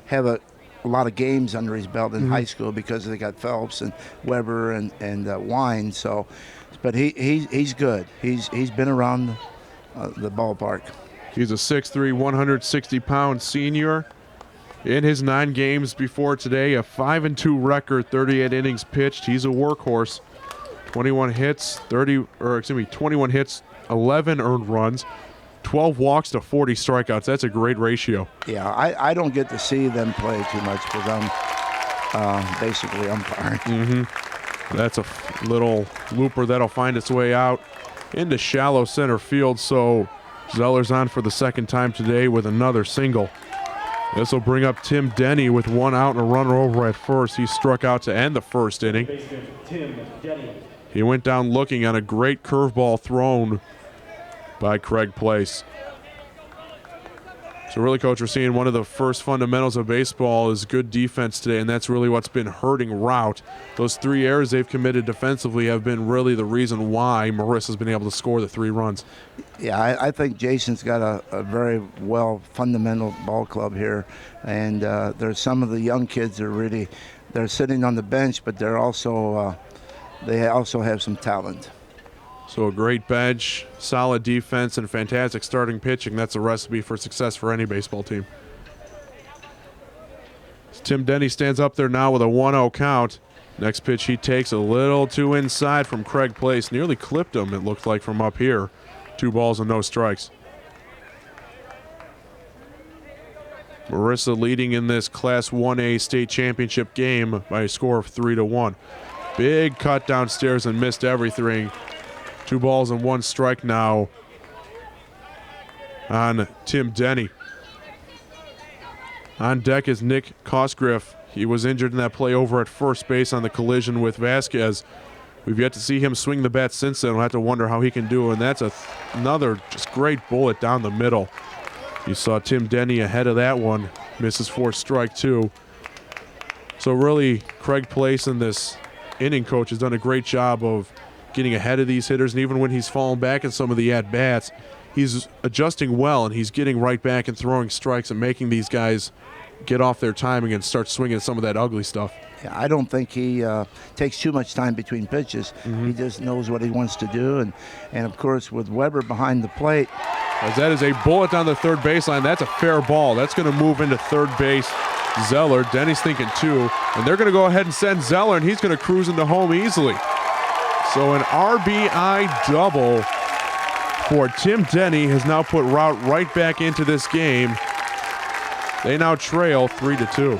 have a lot of games under his belt in high school because they got Phelps and Weber and Wine. So, but he's good. He's been around the ballpark. He's a 6'3", 160-pound senior. In his 9 games before today, a 5-2 record, 38 innings pitched. He's a workhorse. 21 hits, 21 hits, 11 earned runs, 12 walks to 40 strikeouts. That's a great ratio. Yeah, I don't get to see them play too much because I'm basically umpiring. That's a little looper that'll find its way out into shallow center field. So Zeller's on for the second time today with another single. This will bring up Tim Denny with 1 out and a runner over at first. He struck out to end the first inning. He went down looking on a great curveball thrown by Craig Place. So really, Coach, we're seeing one of the first fundamentals of baseball is good defense today, and that's really what's been hurting Routt. Those 3 errors they've committed defensively have been really the reason why Marissa's been able to score the 3 runs. Yeah, I think Jason's got a very well fundamental ball club here, and there's some of the young kids that are they're sitting on the bench, but they're also they also have some talent. So a great bench, solid defense, and fantastic starting pitching. That's a recipe for success for any baseball team. Tim Denny stands up there now with a 1-0 count. Next pitch he takes a little too inside from Craig Place. Nearly clipped him, it looked like, from up here. 2 balls and no strikes. Marissa leading in this Class 1A state championship game by a score of 3-1. Big cut downstairs and missed everything. 2 balls and 1 strike now on Tim Denny. On deck is Nick Cosgriff. He was injured in that play over at first base on the collision with Vasquez. We've yet to see him swing the bat since then. We'll have to wonder how he can do it. And that's another just great bullet down the middle. You saw Tim Denny ahead of that one. Misses for strike 2. So really, Craig Place and this inning coach has done a great job of getting ahead of these hitters. And even when he's fallen back in some of the at-bats, he's adjusting well, and he's getting right back and throwing strikes and making these guys get off their timing and start swinging some of that ugly stuff. Yeah, I don't think he takes too much time between pitches. He just knows what he wants to do. And of course, with Weber behind the plate. As that is a bullet down the third baseline. That's a fair ball. That's going to move into third base. Zeller, Denny's thinking 2. And they're going to go ahead and send Zeller, and he's going to cruise into home easily. So an RBI double for Tim Denny has now put Routt right back into this game. They now trail 3-2.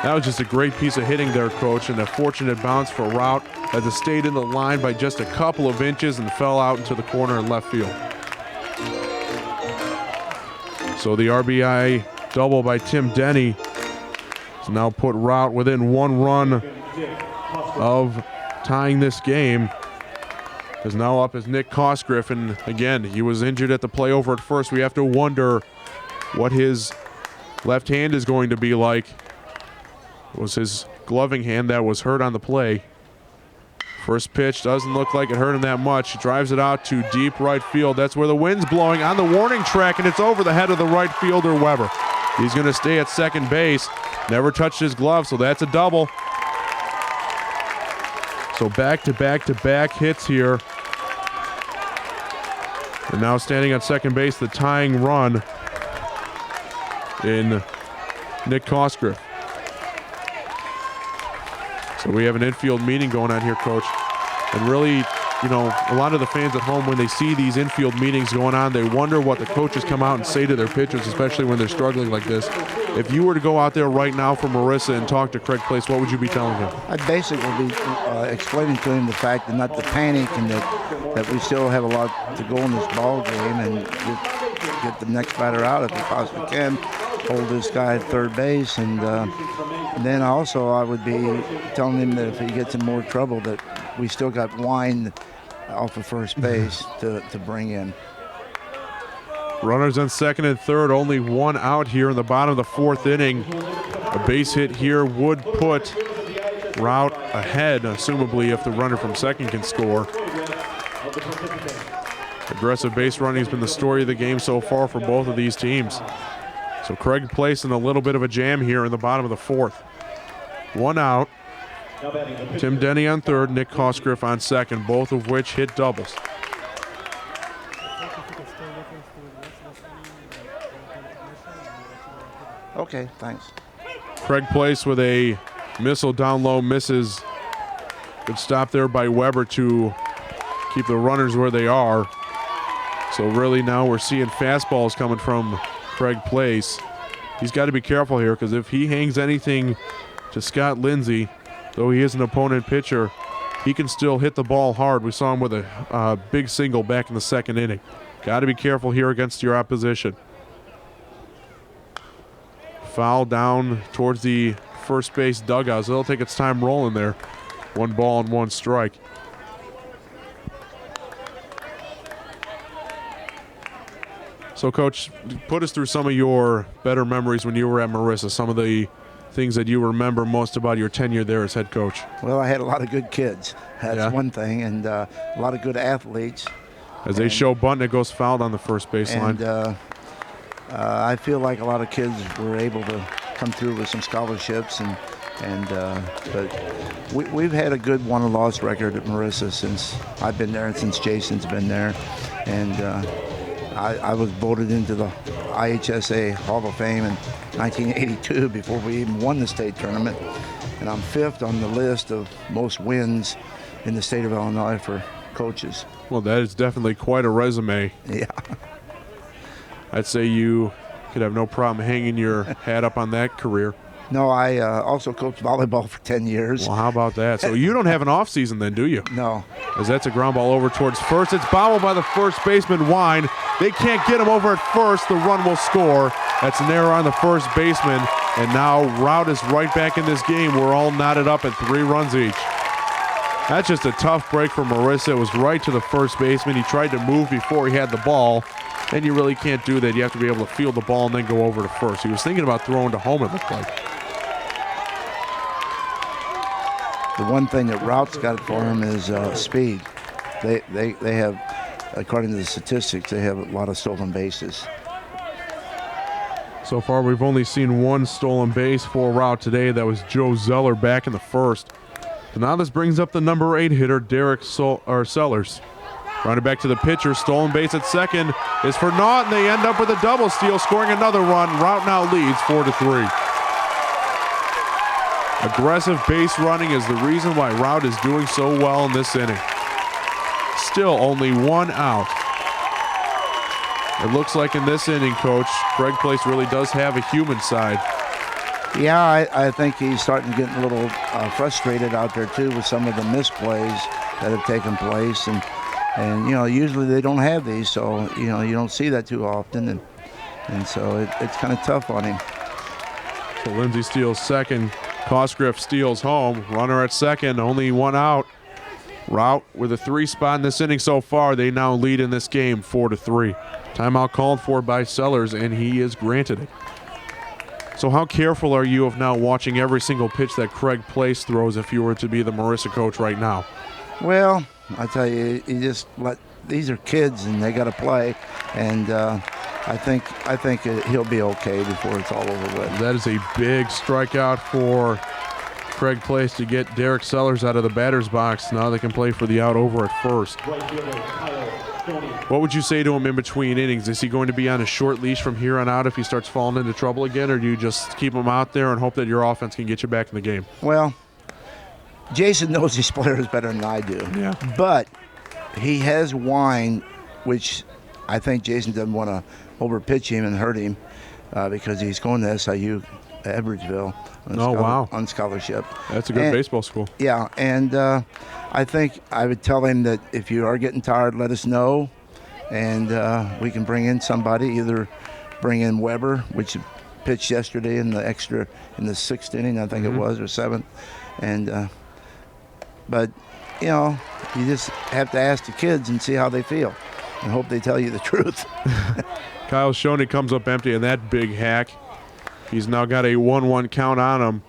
That was just a great piece of hitting there, Coach, and a fortunate bounce for Routt as it stayed in the line by just a couple of inches and fell out into the corner in left field. So the RBI double by Tim Denny has now put Routt within 1 run of tying this game. Is now up as Nick Cosgriff, and again, he was injured at the play over at first. We have to wonder what his left hand is going to be like. It was his gloving hand that was hurt on the play. First pitch doesn't look like it hurt him that much. He drives it out to deep right field. That's where the wind's blowing on the warning track, and it's over the head of the right fielder, Weber. He's going to stay at second base. Never touched his glove, so that's a double. So back-to-back-to-back hits here. And now standing on second base, the tying run in Nick Cosgriff. So we have an infield meeting going on here, Coach. And really, you know, a lot of the fans at home, when they see these infield meetings going on, they wonder what the coaches come out and say to their pitchers, especially when they're struggling like this. If you were to go out there right now for Marissa and talk to Craig Place, what would you be telling him? I'd basically be explaining to him the fact that not to panic and that we still have a lot to go in this ball game and get the next batter out if we possibly can. Hold this guy at third base, and then also I would be telling him that if he gets in more trouble, that we still got Wine off of first base to bring in. Runners on second and third, only 1 out here in the bottom of the 4th inning. A base hit here would put Routt ahead, assumably, if the runner from second can score. Aggressive base running has been the story of the game so far for both of these teams. So Craig Place in a little bit of a jam here in the bottom of the fourth. One out. Tim Denny on third, Nick Cosgriff on second, both of which hit doubles. Okay, thanks. Craig Place with a missile down low, misses. Good stop there by Weber to keep the runners where they are. So really now we're seeing fastballs coming from Craig Place. He's got to be careful here because if he hangs anything to Scott Lindsay, though he is an opponent pitcher, he can still hit the ball hard. We saw him with a big single back in the second inning. Got to be careful here against your opposition. Foul down towards the first base dugout. So it'll take its time rolling there. 1 ball and 1 strike. So, Coach, put us through some of your better memories when you were at Marissa, some of the things that you remember most about your tenure there as head coach. Well, I had a lot of good kids. That's one thing, and a lot of good athletes. As they show Button, it goes fouled on the first baseline. And I feel like a lot of kids were able to come through with some scholarships, but we've had a good won and loss record at Marissa since I've been there and since Jason's been there, and I was voted into the IHSA Hall of Fame in 1982 before we even won the state tournament, and I'm 5th on the list of most wins in the state of Illinois for coaches. Well, that is definitely quite a resume. Yeah. I'd say you could have no problem hanging your hat up on that career. No, I also coached volleyball for 10 years. Well, how about that? So you don't have an off season then, do you? No. As that's a ground ball over towards first. It's bobbled by the first baseman, Wine. They can't get him over at first. The run will score. That's an error on the first baseman. And now Routt is right back in this game. We're all knotted up at 3 runs each. That's just a tough break for Marissa. It was right to the first baseman. He tried to move before he had the ball. And you really can't do that. You have to be able to field the ball and then go over to first. He was thinking about throwing to home, it looked like. The one thing that Routt's got for him is speed. They have, according to the statistics, they have a lot of stolen bases. So far, we've only seen 1 stolen base for Routt today. That was Joe Zeller back in the first. So now this brings up the number 8 hitter, Derek Sellers. Running back to the pitcher, stolen base at second is for Naught, and they end up with a double steal, scoring another run. Routt now leads 4-3. Aggressive base running is the reason why Routt is doing so well in this inning. Still only 1 out. It looks like in this inning, Coach, Craig Place really does have a human side. Yeah, I think he's starting to get a little frustrated out there, too, with some of the misplays that have taken place. And you know, usually they don't have these, so, you know, you don't see that too often. And so it's kind of tough on him. So Lindsay steals second. Cosgriff steals home. Runner at second, only 1 out. Routt with a 3 spot in this inning so far. They now lead in this game 4-3. Timeout called for by Sellers, and he is granted it. So how careful are you of now watching every single pitch that Craig Place throws if you were to be the Marissa coach right now? Well, I tell you, you just let, these are kids and they got to play, and I think he'll be okay before it's all over with. That is a big strikeout for Craig Place to get Derek Sellers out of the batter's box. Now they can play for the out over at first. What would you say to him in between innings? Is he going to be on a short leash from here on out if he starts falling into trouble again, or do you just keep him out there and hope that your offense can get you back in the game? Well, Jason knows these players better than I do. Yeah. But he has Wine, which I think Jason doesn't want to overpitch him and hurt him because he's going to SIU Edwardsville on scholarship. That's a good baseball school. Yeah, and I think I would tell him that if you are getting tired, let us know, and we can bring in somebody, either bring in Weber, which pitched yesterday in the 6th inning, I think it was, or 7th, and but you know, you just have to ask the kids and see how they feel and hope they tell you the truth. Kyle Shoney comes up empty, and that big hack. He's now got a 1-1 count on him.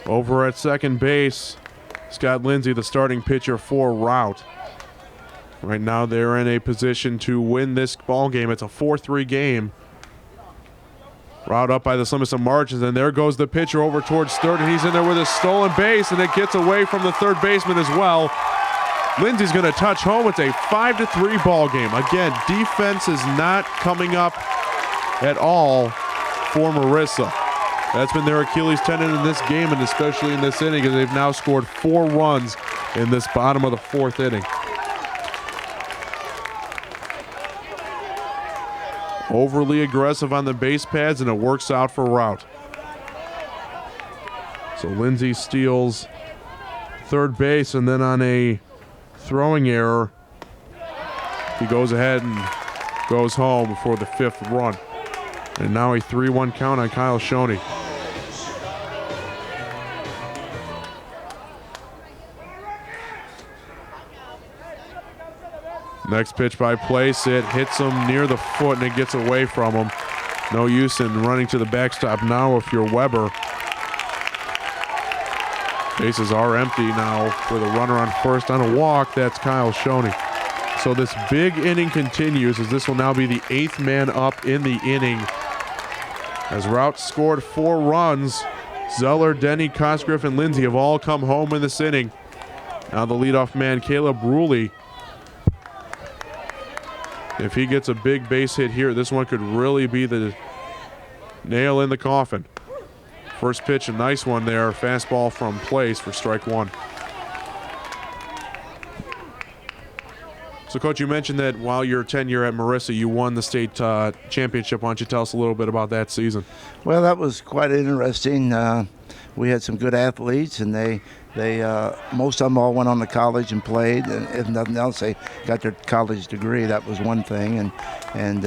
Over at second base, Scott Lindsay, the starting pitcher for Routt. Right now they're in a position to win this ball game. It's a 4-3 game. Routt up by the slimmest of margins, and there goes the pitcher over towards third, and he's in there with a stolen base, and it gets away from the third baseman as well. Lindsay's going to touch home. It's a 5-3 ball game. Again, defense is not coming up at all for Marissa. That's been their Achilles tendon in this game, and especially in this inning, as they've now scored 4 runs in this bottom of the 4th inning. Overly aggressive on the base pads, and it works out for Routt. So Lindsay steals third base, and then on a throwing error, he goes ahead and goes home for the 5th run. And now a 3-1 count on Kyle Shoney. Next pitch by Place, it hits him near the foot and it gets away from him. No use in running to the backstop now if you're Weber. Bases are empty now with a runner on first on a walk. That's Kyle Shoney. So this big inning continues, as this will now be the 8th man up in the inning. As Routt scored 4 runs, Zeller, Denny, Cosgriff, and Lindsay have all come home in this inning. Now the leadoff man, Caleb Ruley. If he gets a big base hit here, this one could really be the nail in the coffin. First pitch, a nice one there. Fastball from Place for strike 1. So, Coach, you mentioned that while your tenure at Marissa, you won the state championship. Why don't you tell us a little bit about that season? Well, that was quite interesting. We had some good athletes, and they most of them all went on to college and played, and if nothing else, they got their college degree. That was one thing, and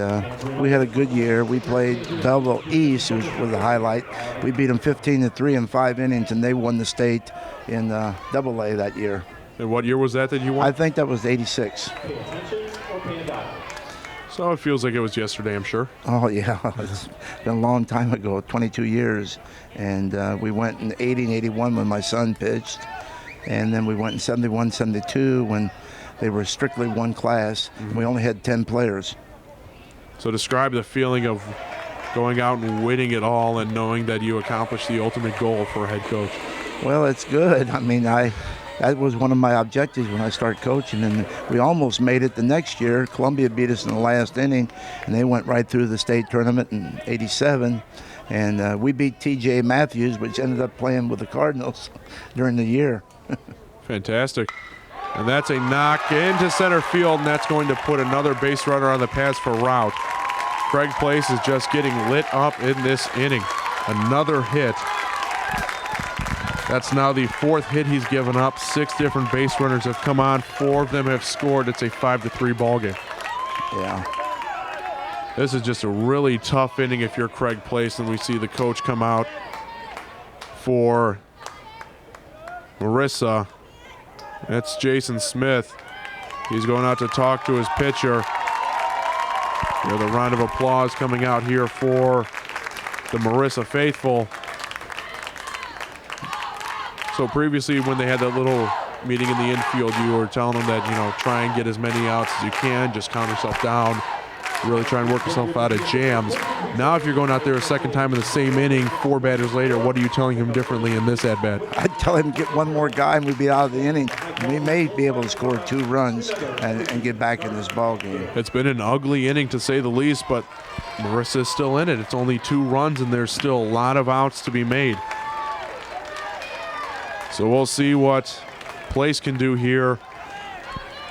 we had a good year. We played Belleville East, which was the highlight. We beat them 15-3 in 5 innings, and they won the state in Double-A that year. And what year was that you won? I think that was '86. So it feels like it was yesterday, I'm sure. Oh, yeah. It's been a long time ago, 22 years. And we went in 80 and 81 when my son pitched. And then we went in 71, 72 when they were strictly one class. Mm-hmm. We only had 10 players. So describe the feeling of going out and winning it all and knowing that you accomplished the ultimate goal for a head coach. Well, it's good. I mean, that was one of my objectives when I started coaching, and we almost made it the next year. Columbia beat us in the last inning, and they went right through the state tournament in '87. And we beat T.J. Matthews, which ended up playing with the Cardinals during the year. Fantastic. And that's a knock into center field, and that's going to put another base runner on the pads for Routt. Craig Place is just getting lit up in this inning. Another hit. That's now the 4th hit he's given up. 6 different base runners have come on. 4 of them have scored. It's a 5-3 ball game. Yeah. This is just a really tough inning if you're Craig Place, and we see the coach come out for Marissa. That's Jason Smith. He's going out to talk to his pitcher. With a round of applause coming out here for the Marissa faithful. So previously when they had that little meeting in the infield, you were telling them that, try and get as many outs as you can, just count yourself down, really try and work yourself out of jams. Now if you're going out there a second time in the same inning, 4 batters later, what are you telling him differently in this at-bat? I'd tell him get one more guy and we'd be out of the inning. We may be able to score 2 runs and get back in this ball game. It's been an ugly inning to say the least, but Marissa's still in it. It's only 2 runs and there's still a lot of outs to be made. So we'll see what Place can do here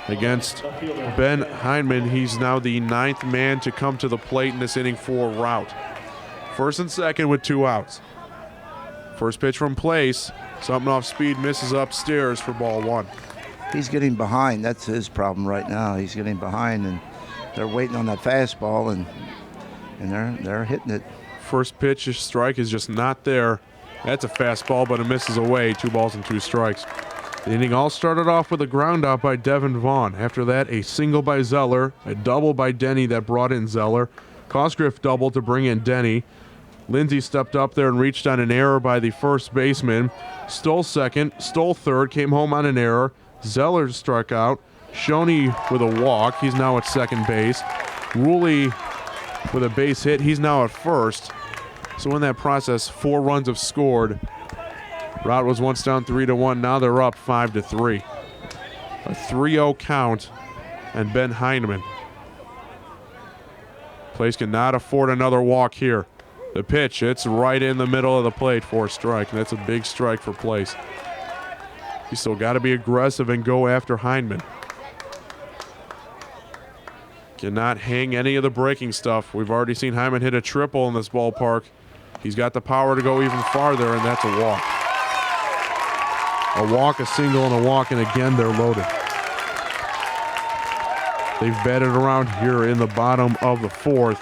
against Ben Heineman. He's now the 9th man to come to the plate in this inning for Routt. First and second with 2 outs. First pitch from Place. Something off speed, misses upstairs for ball 1. He's getting behind. That's his problem right now. He's getting behind, and they're waiting on that fastball, and they're hitting it. First pitch, strike is just not there. That's a fastball, but it misses away. 2 balls and 2 strikes. The inning all started off with a ground out by Devin Vaughn. After that, a single by Zeller, a double by Denny that brought in Zeller. Cosgriff doubled to bring in Denny. Lindsay stepped up there and reached on an error by the first baseman. Stole second, stole third, came home on an error. Zeller struck out. Shoney with a walk. He's now at second base. Ruley with a base hit. He's now at first. So in that process, 4 runs have scored. Routt was once down 3-1. Now they're up 5-3. A 3-0 count, and Ben Heineman. Place cannot afford another walk here. The pitch, it's right in the middle of the plate for a strike, and that's a big strike for Place. You still got to be aggressive and go after Heineman. Cannot hang any of the breaking stuff. We've already seen Heineman hit a triple in this ballpark. He's got the power to go even farther, and that's a walk. A walk, a single, and a walk, and again they're loaded. They've batted around here in the bottom of the 4th.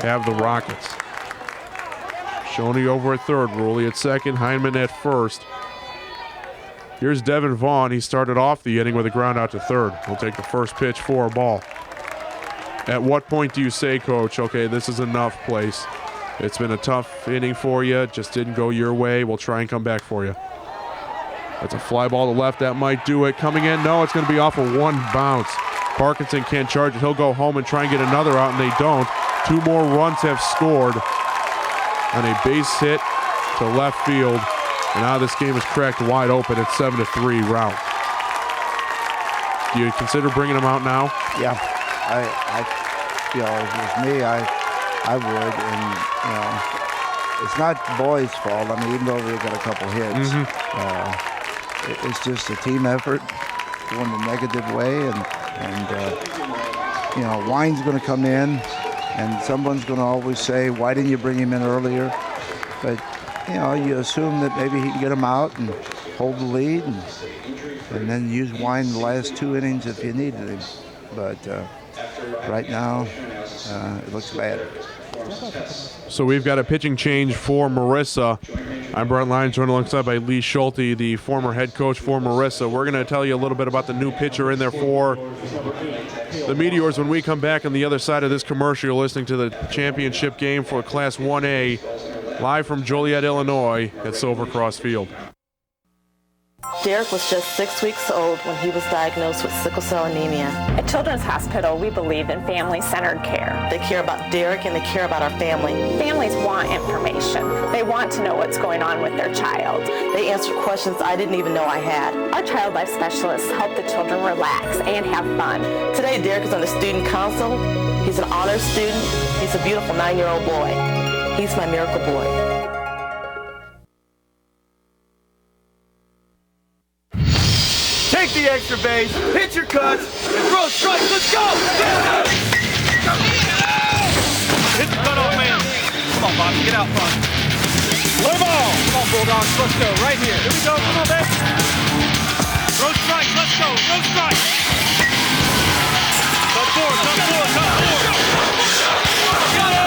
Have the Rockets. Shoney over at 3rd, Ruley at 2nd, Heineman at 1st. Here's Devin Vaughn. He started off the inning with a ground out to 3rd. He'll take the first pitch for a ball. At what point do you say, Coach, okay, this is enough, Place? It's been a tough inning for you. It just didn't go your way. We'll try and come back for you. That's a fly ball to left. That might do it. Coming in, no, it's going to be off of 1 bounce. Parkinson can't charge it. He'll go home and try and get another out, and they don't. 2 more runs have scored on a base hit to left field. And now this game is cracked wide open at 7-3 Routt. Do you consider bringing him out now? Yeah, I if it was me, I would. And, it's not the boys' fault. I mean, even though they got a couple hits, it's just a team effort going the negative way. And Wine's going to come in, and someone's going to always say, why didn't you bring him in earlier? But you assume that maybe he can get him out and hold the lead, and then use Wine the last 2 innings if you needed him. But right now, it looks bad. So we've got a pitching change for Marissa. I'm Brent Lyons, joined alongside by Lee Schulte, the former head coach for Marissa. We're going to tell you a little bit about the new pitcher in there for the Meteors when we come back on the other side of this commercial. You're listening to the championship game for Class 1A, live from Joliet, Illinois at Silvercross Field. Derek was just 6 weeks old when he was diagnosed with sickle cell anemia. At Children's Hospital, we believe in family-centered care. They care about Derek and they care about our family. Families want information. They want to know what's going on with their child. They answer questions I didn't even know I had. Our child life specialists help the children relax and have fun. Today, Derek is on the student council. He's an honors student. He's a beautiful 9-year-old boy. He's my miracle boy. Take the extra base, hit your cuts, and throw strikes. Let's go! Hit the cutoff man. Come on, Bobby, get out front. Play ball. Come on, Bulldogs, let's go. Right here. Here we go. Come on, baby. Throw strikes. Let's go. Throw strikes. Come forward, come forward, come forward. Got it!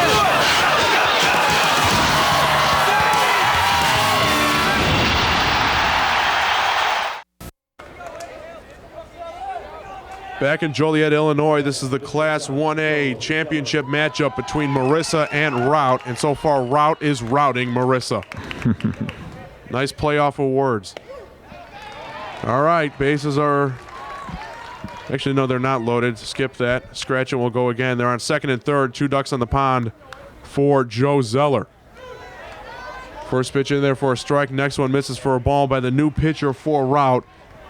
Back in Joliet, Illinois, this is the Class 1A championship matchup between Marissa and Routt, and so far Routt is routing Marissa. Nice play off of words. All right, bases are... Actually, no, they're not loaded. Skip that. Scratch it, we'll go again. They're on 2nd and 3rd, 2 ducks on the pond for Joe Zeller. First pitch in there for a strike. Next one misses for a ball by the new pitcher for Routt.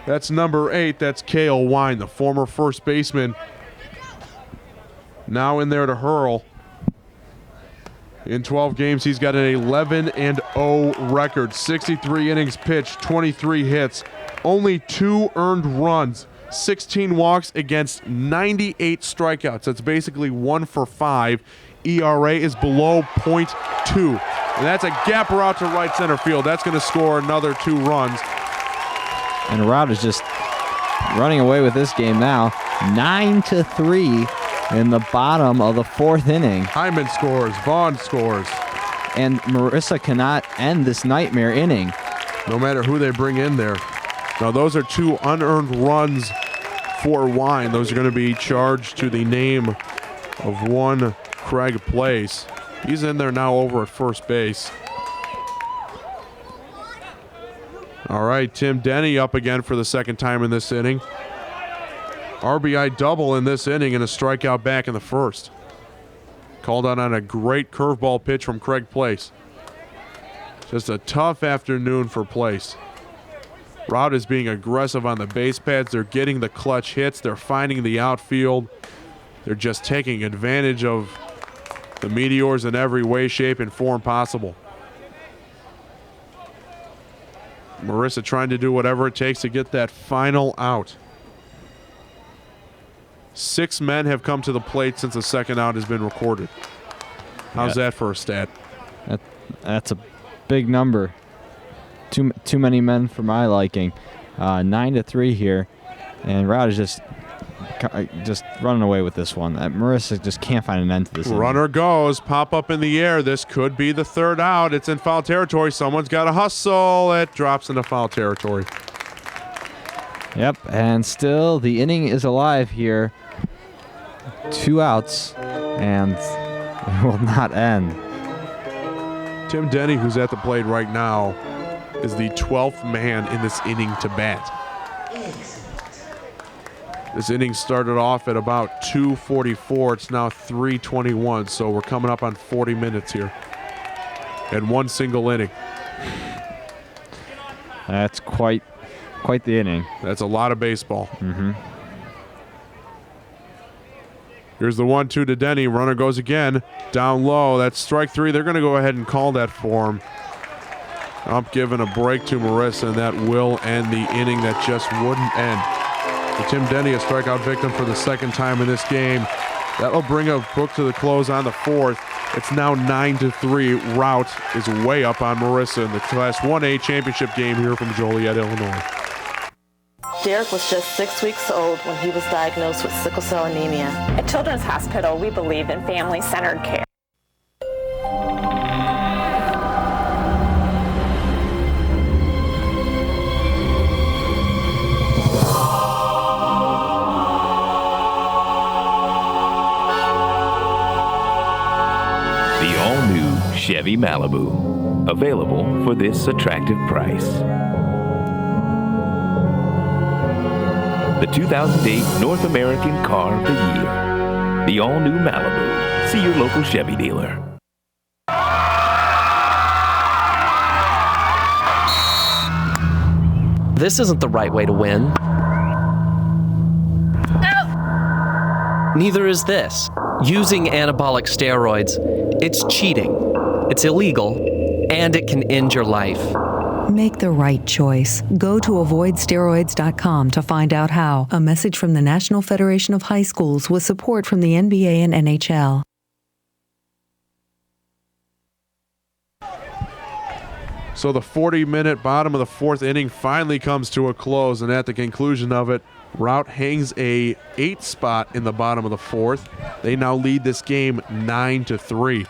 That's number 8. That's Cale Wine, the former first baseman. Now in there to hurl. In 12 games, he's got an 11-0 record. 63 innings pitched, 23 hits, only 2 earned runs, 16 walks against 98 strikeouts. That's basically 1 for 5. ERA is below .2. And that's a gapper out to right center field. That's going to score another 2 runs. And Routt is just running away with this game now. 9-3 in the bottom of the 4th inning. Hyman scores. Vaughn scores. And Marissa cannot end this nightmare inning. No matter who they bring in there. Now, those are 2 unearned runs for Wine. Those are going to be charged to the name of one Craig Place. He's in there now over at first base. All right, Tim Denny up again for the 2nd time in this inning. RBI double in this inning and a strikeout back in the 1st. Called out on a great curveball pitch from Craig Place. Just a tough afternoon for Place. Routt is being aggressive on the base pads. They're getting the clutch hits. They're finding the outfield. They're just taking advantage of the Meteors in every way, shape, and form possible. Marissa trying to do whatever it takes to get that final out. 6 men have come to the plate since the second out has been recorded. How's that for a stat? That's a big number. Too many men for my liking. 9-3 here, and Routt is just running away with this one. Marissa just can't find an end to this. Runner goes, pop up in the air. This could be the third out. It's in foul territory. Someone's got to hustle. It drops into foul territory. Yep, and still the inning is alive here. 2 outs, and it will not end. Tim Denny, who's at the plate right now, is the 12th man in this inning to bat. This inning started off at about 2:44. It's now 3:21, so we're coming up on 40 minutes here. And 1 single inning. That's quite the inning. That's a lot of baseball. Mm-hmm. Here's the 1-2 to Denny. Runner goes again. Down low. That's strike 3. They're going to go ahead and call that for him. Up giving a break to Marissa, and that will end the inning that just wouldn't end. So Tim Denny, a strikeout victim for the second time in this game. That'll bring a book to the close on the 4th. It's now 9-3. Routt is way up on Marissa in the Class 1A championship game here from Joliet, Illinois. Derek was just 6 weeks old when he was diagnosed with sickle cell anemia. At Children's Hospital, we believe in family-centered care. The all-new Chevy Malibu, available for this attractive price. The 2008 North American Car of the Year. The all-new Malibu. See your local Chevy dealer. This isn't the right way to win. Neither is this. Using anabolic steroids, it's cheating, it's illegal, and it can end your life. Make the right choice. Go to avoidsteroids.com to find out how. A message from the National Federation of High Schools with support from the NBA and NHL. So the 40-minute bottom of the 4th inning finally comes to a close, and at the conclusion of it, Routt hangs a 8 spot in the bottom of the 4th. They now lead this game 9-3.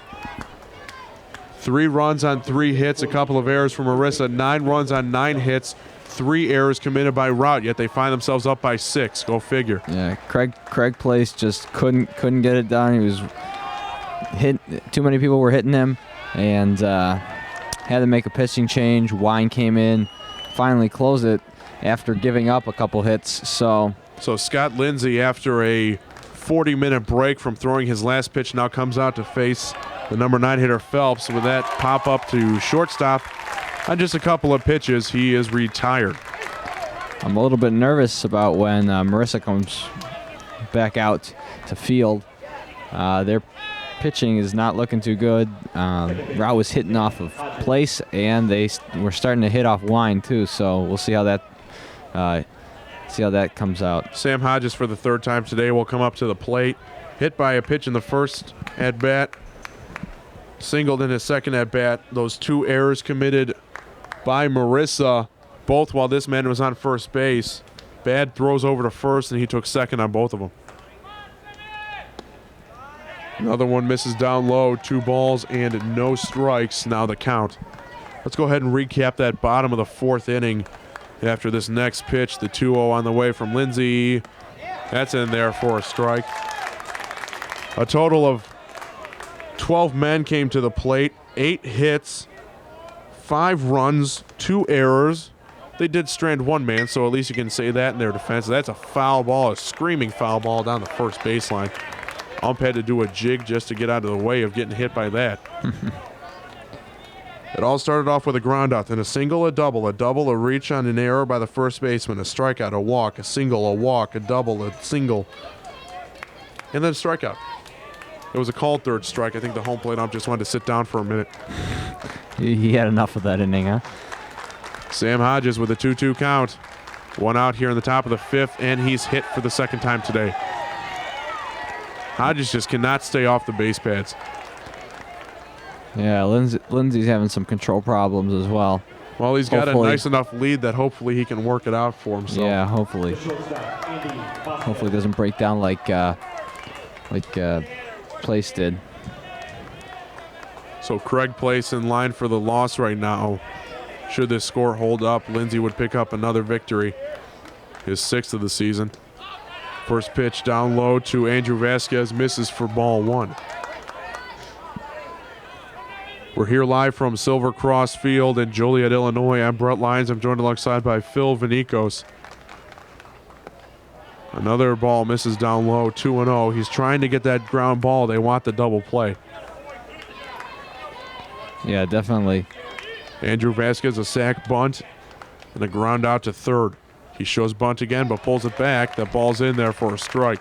3 runs on 3 hits, a couple of errors from Marissa, 9 runs on 9 hits, 3 errors committed by Routt, yet they find themselves up by 6. Go figure. Yeah, Craig Place just couldn't get it done. He was hit. Too many people were hitting him, and had to make a pitching change. Wine came in, finally closed it after giving up a couple hits. So Scott Lindsay, after a 40-minute break from throwing his last pitch, now comes out to face the number 9 hitter Phelps. With that pop up to shortstop on just a couple of pitches, he is retired. I'm a little bit nervous about when Marissa comes back out to field. Their pitching is not looking too good. Routt was hitting off of Place, and they were starting to hit off Wine too. So we'll see how that comes out. Sam Hodges, for the 3rd time today, will come up to the plate. Hit by a pitch in the first at bat. Singled in his second at bat. Those 2 errors committed by Marissa, both while this man was on first base. Bad throws over to first, and he took second on both of them. Another one misses down low. 2 balls and no strikes. Now the count. Let's go ahead and recap that bottom of the 4th inning. After this next pitch, the 2-0 on the way from Lindsay. That's in there for a strike. A total of 12 men came to the plate, 8 hits, 5 runs, 2 errors. They did strand 1 man, so at least you can say that in their defense. That's a foul ball, a screaming foul ball down the first baseline. Ump had to do a jig just to get out of the way of getting hit by that. It all started off with a ground out, then a single, a double, a reach on an error by the first baseman, a strikeout, a walk, a single, a walk, a double, a single, and then a strikeout. It was a called third strike. I think the home plate ump just wanted to sit down for a minute. He had enough of that inning, huh? Sam Hodges with a 2-2 count. One out here in the top of the fifth, and he's hit for the second time today. Hodges just cannot stay off the base pads. Yeah, Lindsey's having some control problems as well. Well, he's got a Hopefully. nice enough lead that hopefully he can work it out for himself. Yeah, hopefully. Hopefully it doesn't break down like Place did. So Craig Place in line for the loss right now. Should this score hold up, Lindsey would pick up another victory, his 6th of the season. First pitch down low to Andrew Vasquez, misses for ball 1. We're here live from Silver Cross Field in Joliet, Illinois. I'm Brett Lyons. I'm joined alongside by Phil Vanikos. Another ball misses down low, 2-0. He's trying to get that ground ball. They want the double play. Yeah, definitely. Andrew Vasquez, a sac bunt and a ground out to third. He shows bunt again, but pulls it back. That ball's in there for a strike.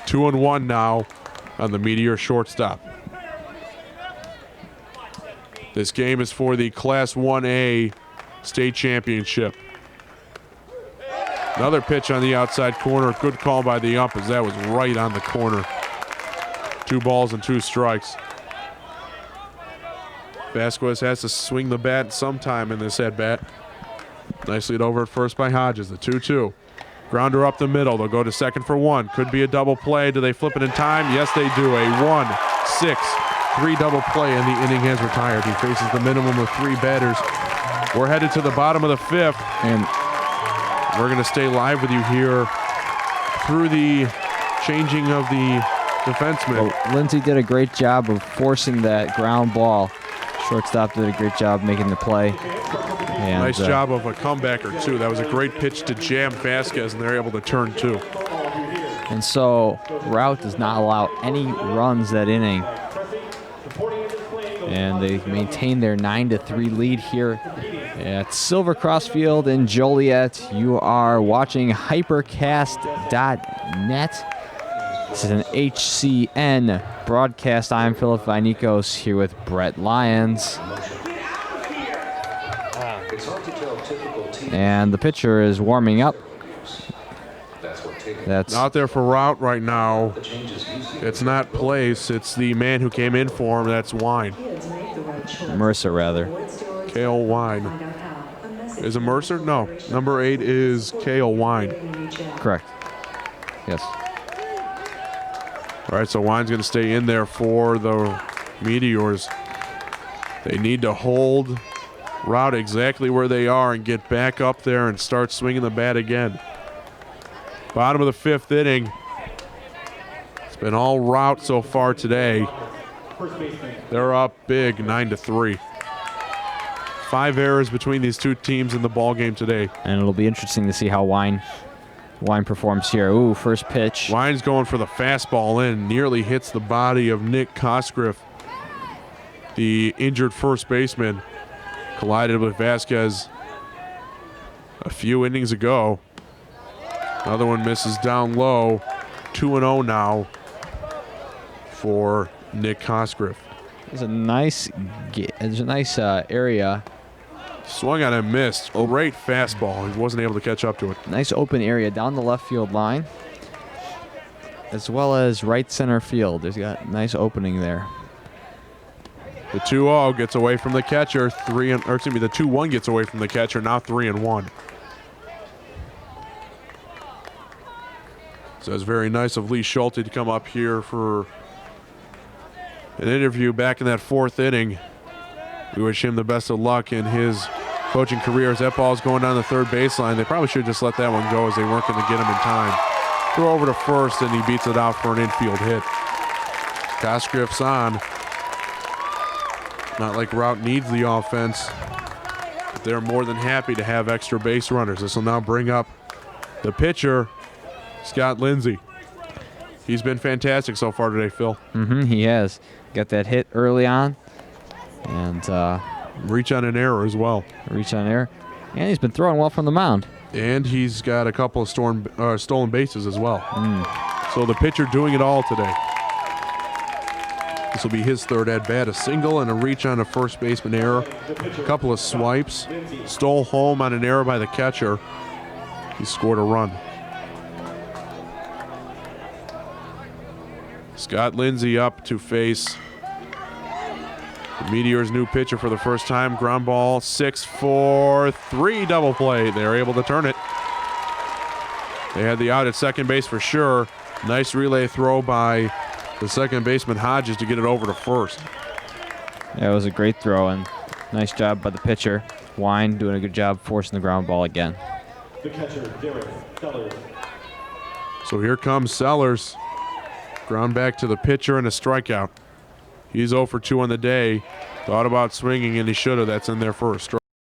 2-1 now on the Meteor shortstop. This game is for the Class 1A state championship. Another pitch on the outside corner. Good call by the ump as that was right on the corner. 2 balls and 2 strikes. Vasquez has to swing the bat sometime in this at-bat. Nice lead over at first by Hodges, the 2-2. Grounder up the middle. They'll go to second for 1. Could be a double play. Do they flip it in time? Yes, they do. A 1-6-3 double play, and the inning has retired. He faces the minimum of 3 batters. We're headed to the bottom of the 5th, and we're going to stay live with you here through the changing of the defenseman. Well, Lindsey did a great job of forcing that ground ball. Shortstop did a great job making the play. And, nice job of a comebacker, too. That was a great pitch to jam Vasquez, and they're able to turn 2. And so Routt does not allow any runs that inning. And they maintain their 9-3 lead here at Silver Cross Field in Joliet. You are watching hypercast.net. This is an HCN broadcast. I'm Philip Vanikos here with Brett Lyons. And the pitcher is warming up. That's out there for Routt right now. It's not Place. It's the man who came in for him. That's Wine. Mercer, rather. Kale Wine. Is it Mercer? No. Number 8 is Kale Wine. Correct. Yes. All right, so Wine's going to stay in there for the Meteors. They need to hold Routt exactly where they are and get back up there and start swinging the bat again. Bottom of the 5th inning. It's been all Routt so far today. They're up big, 9-3. 5 errors between these 2 teams in the ball game today. And it'll be interesting to see how Wine performs here. Ooh, first pitch. Wine's going for the fastball in. Nearly hits the body of Nick Cosgriff, the injured first baseman. Collided with Vasquez a few innings ago. Another one misses down low. 2-0 now for Nick Cosgriff. There's a nice area. Swung on and missed. Great fastball. He wasn't able to catch up to it. Nice open area down the left field line, as well as right center field. There's got a nice opening there. The 2-0 gets away from the catcher. The 2-1 gets away from the catcher. Now 3-1. So it's very nice of Lee Schulte to come up here for an interview back in that 4th inning. We wish him the best of luck in his coaching career as that ball's going down the third baseline. They probably should have just let that one go as they weren't going to get him in time. Throw over to first, and he beats it out for an infield hit. Cosgriff's on. Not like Routt needs the offense, but they're more than happy to have extra base runners. This will now bring up the pitcher, Scott Lindsey. He's been fantastic so far today, Phil. He has. Got that hit early on. And reach on an error as well. Reach on error. And he's been throwing well from the mound. And he's got a couple of stolen bases as well. So the pitcher doing it all today. This will be his third at-bat. A single and a reach on a first baseman error. A couple of swipes. Stole home on an error by the catcher. He scored a run. Scott Lindsay up to face the Meteors' new pitcher for the first time. Ground ball, 6-4-3 double play. They're able to turn it. They had the out at second base for sure. Nice relay throw by the second baseman Hodges to get it over to first. Yeah, it was a great throw, and nice job by the pitcher. Wine doing a good job forcing the ground ball again. The catcher, Derek Sellers. So here comes Sellers. Ground back to the pitcher and a strikeout. He's 0 for 2 on the day. Thought about swinging, and he should have. That's in there for a strike.